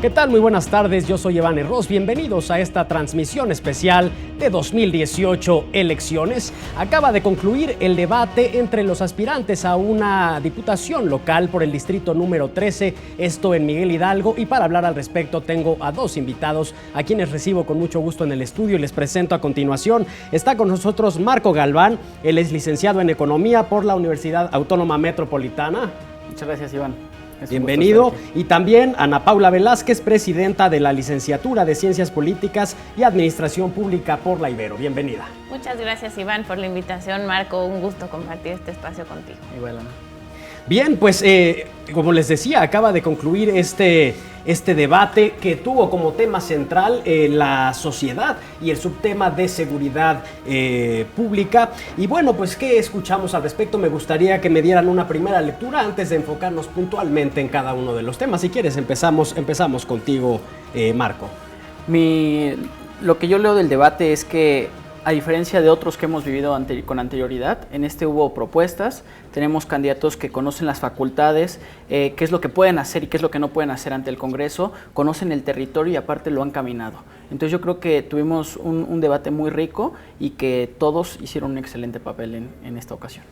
¿Qué tal? Muy buenas tardes, yo soy Iván Herros. Bienvenidos a esta transmisión especial de 2018 elecciones. Acaba de concluir el debate entre los aspirantes a una diputación local por el distrito número 13, esto en Miguel Hidalgo, y para hablar al respecto tengo a dos invitados a quienes recibo con mucho gusto en el estudio y les presento a continuación. Está con nosotros Marco Galván, él es licenciado en Economía por la Universidad Autónoma Metropolitana. Muchas gracias, Iván. Bienvenido. Y también Ana Paula Velázquez, presidenta de la Licenciatura de Ciencias Políticas y Administración Pública por la Ibero. Bienvenida. Muchas gracias, Iván, por la invitación. Marco, un gusto compartir este espacio contigo. Igual, Ana. Bien, pues como les decía, acaba de concluir este debate que tuvo como tema central la sociedad y el subtema de seguridad pública. Y bueno, pues ¿qué escuchamos al respecto? Me gustaría que me dieran una primera lectura antes de enfocarnos puntualmente en cada uno de los temas. Si quieres, empezamos contigo, Marco. Lo que yo leo del debate es que, a diferencia de otros que hemos vivido con anterioridad, en este hubo propuestas, tenemos candidatos que conocen las facultades, qué es lo que pueden hacer y qué es lo que no pueden hacer ante el Congreso, conocen el territorio y aparte lo han caminado. Entonces yo creo que tuvimos un debate muy rico y que todos hicieron un excelente papel en esta ocasión.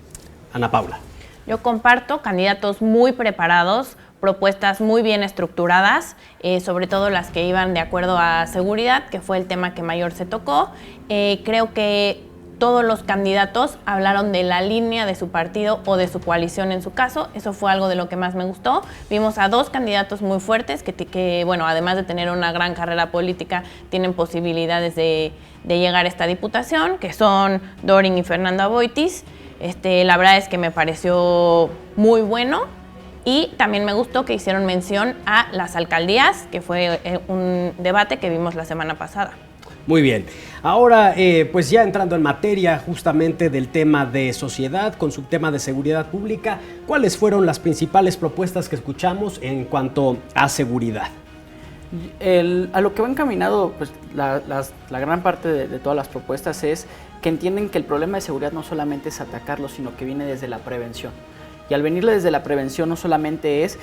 Ana Paula. Yo comparto candidatos muy preparados, propuestas muy bien estructuradas, sobre todo las que iban de acuerdo a seguridad, que fue el tema que mayor se tocó. Creo que todos los candidatos hablaron de la línea de su partido o de su coalición en su caso. Eso fue algo de lo que más me gustó. Vimos a dos candidatos muy fuertes que bueno, además de tener una gran carrera política, tienen posibilidades de llegar a esta diputación, que son Dorin y Fernando Aboitiz. La verdad es que me pareció muy bueno. Y también me gustó que hicieron mención a las alcaldías, que fue un debate que vimos la semana pasada. Muy bien. Ahora, pues ya entrando en materia justamente del tema de sociedad con su tema de seguridad pública, ¿cuáles fueron las principales propuestas que escuchamos en cuanto a seguridad? A lo que va encaminado, pues la gran parte de todas las propuestas es que entienden que el problema de seguridad no solamente es atacarlo, sino que viene desde la prevención. Y al venirle desde la prevención no solamente es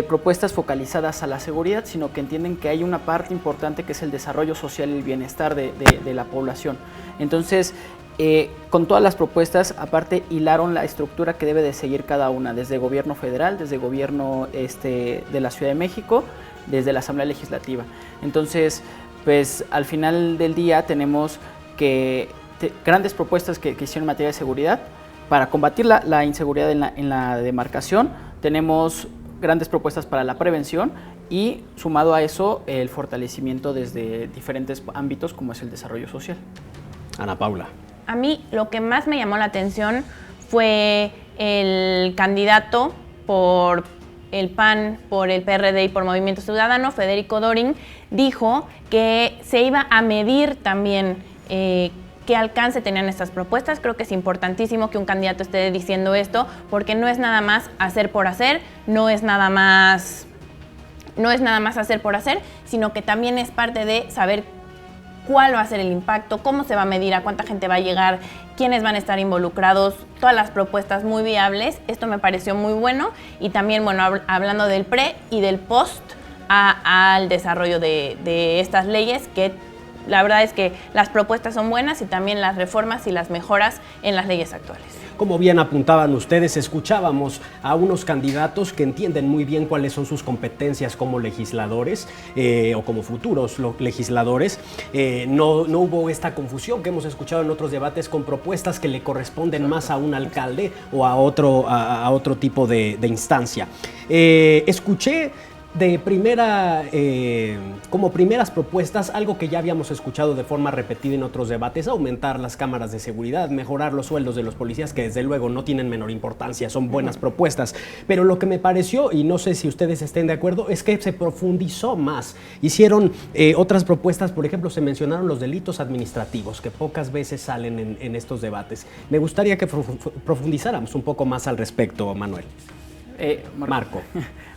propuestas focalizadas a la seguridad, sino que entienden que hay una parte importante que es el desarrollo social y el bienestar de la población. Entonces, con todas las propuestas, aparte hilaron la estructura que debe de seguir cada una, desde gobierno federal, desde gobierno de la Ciudad de México, desde la Asamblea Legislativa. Entonces, pues al final del día tenemos que grandes propuestas que hicieron en materia de seguridad. Para combatir la inseguridad en la demarcación, tenemos grandes propuestas para la prevención y, sumado a eso, el fortalecimiento desde diferentes ámbitos como es el desarrollo social. Ana Paula. A mí lo que más me llamó la atención fue el candidato por el PAN, por el PRD y por Movimiento Ciudadano, Federico Dorin, dijo que se iba a medir también qué alcance tenían estas propuestas. Creo que es importantísimo que un candidato esté diciendo esto, porque no es nada más hacer por hacer, no es nada más hacer por hacer, sino que también es parte de saber cuál va a ser el impacto, cómo se va a medir, a cuánta gente va a llegar, quiénes van a estar involucrados, todas las propuestas muy viables. Esto me pareció muy bueno y también, bueno, hablando del pre y del post al desarrollo de estas leyes, que la verdad es que las propuestas son buenas y también las reformas y las mejoras en las leyes actuales. Como bien apuntaban ustedes, escuchábamos a unos candidatos que entienden muy bien cuáles son sus competencias como legisladores o como futuros legisladores. No hubo esta confusión que hemos escuchado en otros debates con propuestas que le corresponden más a un alcalde o a otro tipo de instancia. Escuché como primeras propuestas, algo que ya habíamos escuchado de forma repetida en otros debates: aumentar las cámaras de seguridad, mejorar los sueldos de los policías, que desde luego no tienen menor importancia, son buenas propuestas. Pero lo que me pareció, y no sé si ustedes estén de acuerdo, es que se profundizó más. Hicieron otras propuestas, por ejemplo, se mencionaron los delitos administrativos, que pocas veces salen en estos debates. Me gustaría que profundizáramos un poco más al respecto, Manuel. Marco.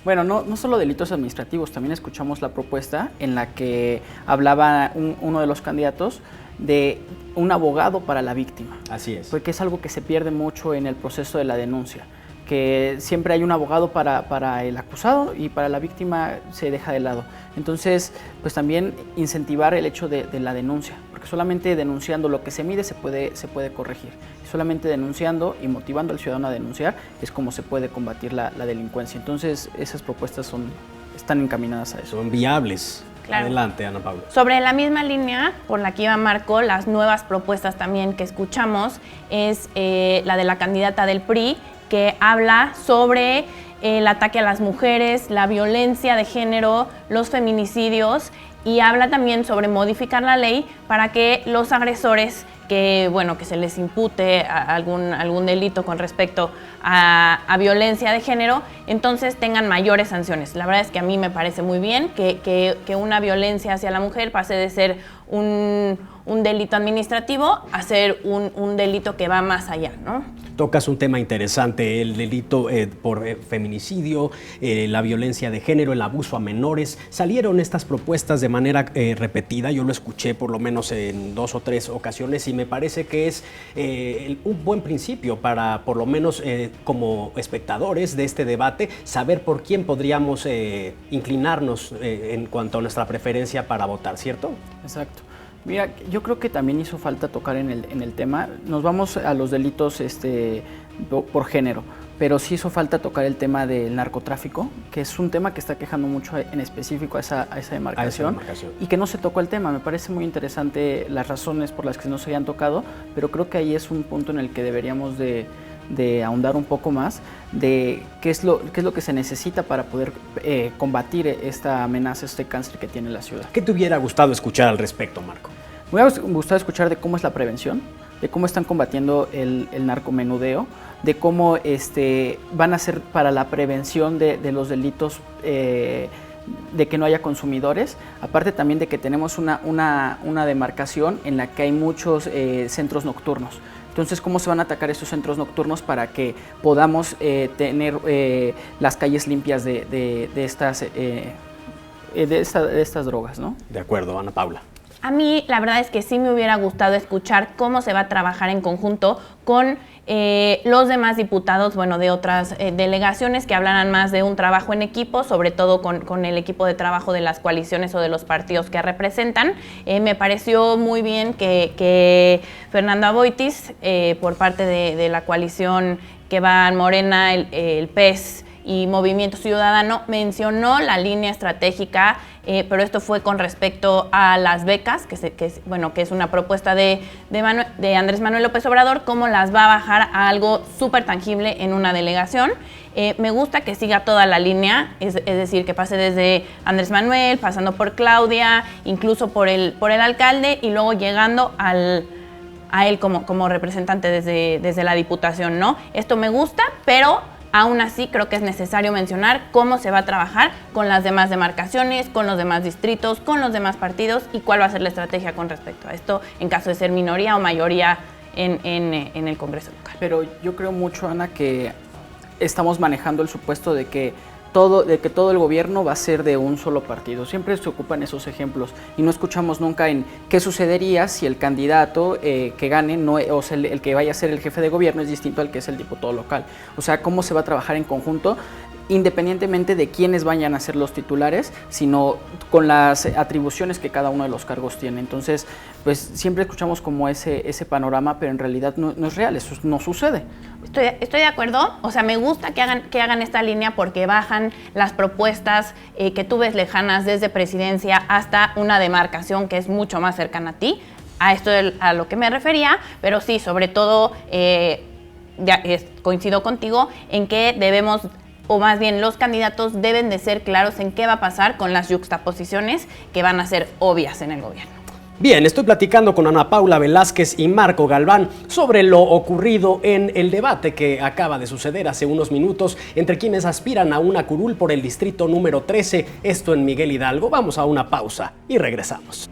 Bueno, no solo delitos administrativos, también escuchamos la propuesta en la que hablaba uno de los candidatos de un abogado para la víctima. Así es. Porque es algo que se pierde mucho en el proceso de la denuncia, que siempre hay un abogado para el acusado y para la víctima se deja de lado. Entonces, pues también incentivar el hecho de la denuncia, porque solamente denunciando lo que se mide se puede corregir. Solamente denunciando y motivando al ciudadano a denunciar es como se puede combatir la delincuencia. Entonces, esas propuestas están encaminadas a eso. Son viables. Claro. Adelante, Ana Paula. Sobre la misma línea por la que iba Marco, las nuevas propuestas también que escuchamos es la de la candidata del PRI, que habla sobre el ataque a las mujeres, la violencia de género, los feminicidios, y habla también sobre modificar la ley para que los agresores que se les impute algún delito con respecto a violencia de género, entonces tengan mayores sanciones. La verdad es que a mí me parece muy bien que una violencia hacia la mujer pase de ser un delito administrativo a ser un delito que va más allá, ¿no? Tocas un tema interesante, el delito por feminicidio, la violencia de género, el abuso a menores. Salieron estas propuestas de manera repetida, yo lo escuché por lo menos en 2 o 3 ocasiones y me parece que es un buen principio para, por lo menos como espectadores de este debate, saber por quién podríamos inclinarnos en cuanto a nuestra preferencia para votar, ¿cierto? Exacto. Mira, yo creo que también hizo falta tocar en el tema. Nos vamos a los delitos por género, pero sí hizo falta tocar el tema del narcotráfico, que es un tema que está quejando mucho en específico a esa demarcación, y que no se tocó el tema. Me parece muy interesante las razones por las que no se hayan tocado, pero creo que ahí es un punto en el que deberíamos de ahondar un poco más de qué es lo que se necesita para poder combatir esta amenaza, este cáncer que tiene la ciudad. ¿Qué te hubiera gustado escuchar al respecto, Marco? Me hubiera gustado escuchar de cómo es la prevención, de cómo están combatiendo el narcomenudeo, de cómo van a hacer para la prevención de los delitos, de que no haya consumidores, aparte también de que tenemos una demarcación en la que hay muchos centros nocturnos. Entonces, ¿cómo se van a atacar esos centros nocturnos para que podamos tener las calles limpias de estas drogas, ¿no? De acuerdo, Ana Paula. A mí la verdad es que sí me hubiera gustado escuchar cómo se va a trabajar en conjunto con los demás diputados, de otras delegaciones que hablaran más de un trabajo en equipo, sobre todo con el equipo de trabajo de las coaliciones o de los partidos que representan. Me pareció muy bien que Fernando Aboitiz, por parte de la coalición que van Morena, el PES y Movimiento Ciudadano, mencionó la línea estratégica, pero esto fue con respecto a las becas, que es una propuesta de Andrés Manuel López Obrador, cómo las va a bajar a algo súper tangible en una delegación. Me gusta que siga toda la línea, es decir, que pase desde Andrés Manuel, pasando por Claudia, incluso por el alcalde y luego llegando a él como representante desde la diputación, ¿no? Esto me gusta, pero aún así creo que es necesario mencionar cómo se va a trabajar con las demás demarcaciones, con los demás distritos, con los demás partidos y cuál va a ser la estrategia con respecto a esto en caso de ser minoría o mayoría en el Congreso local. Pero yo creo mucho, Ana, que estamos manejando el supuesto de que todo el gobierno va a ser de un solo partido. Siempre se ocupan esos ejemplos y no escuchamos nunca en qué sucedería si el candidato que gane, o sea, el que vaya a ser el jefe de gobierno es distinto al que es el diputado local. O sea, cómo se va a trabajar en conjunto, independientemente de quiénes vayan a ser los titulares, sino con las atribuciones que cada uno de los cargos tiene. Entonces, pues siempre escuchamos como ese panorama, pero en realidad no es real, eso no sucede. Estoy de acuerdo, o sea, me gusta que hagan esta línea porque bajan las propuestas que tú ves lejanas desde presidencia hasta una demarcación que es mucho más cercana a ti, a esto a lo que me refería, pero sí, sobre todo, coincido contigo en que debemos, o más bien los candidatos deben de ser claros en qué va a pasar con las yuxtaposiciones que van a ser obvias en el gobierno. Bien, estoy platicando con Ana Paula Velázquez y Marco Galván sobre lo ocurrido en el debate que acaba de suceder hace unos minutos entre quienes aspiran a una curul por el distrito número 13, esto en Miguel Hidalgo. Vamos a una pausa y regresamos.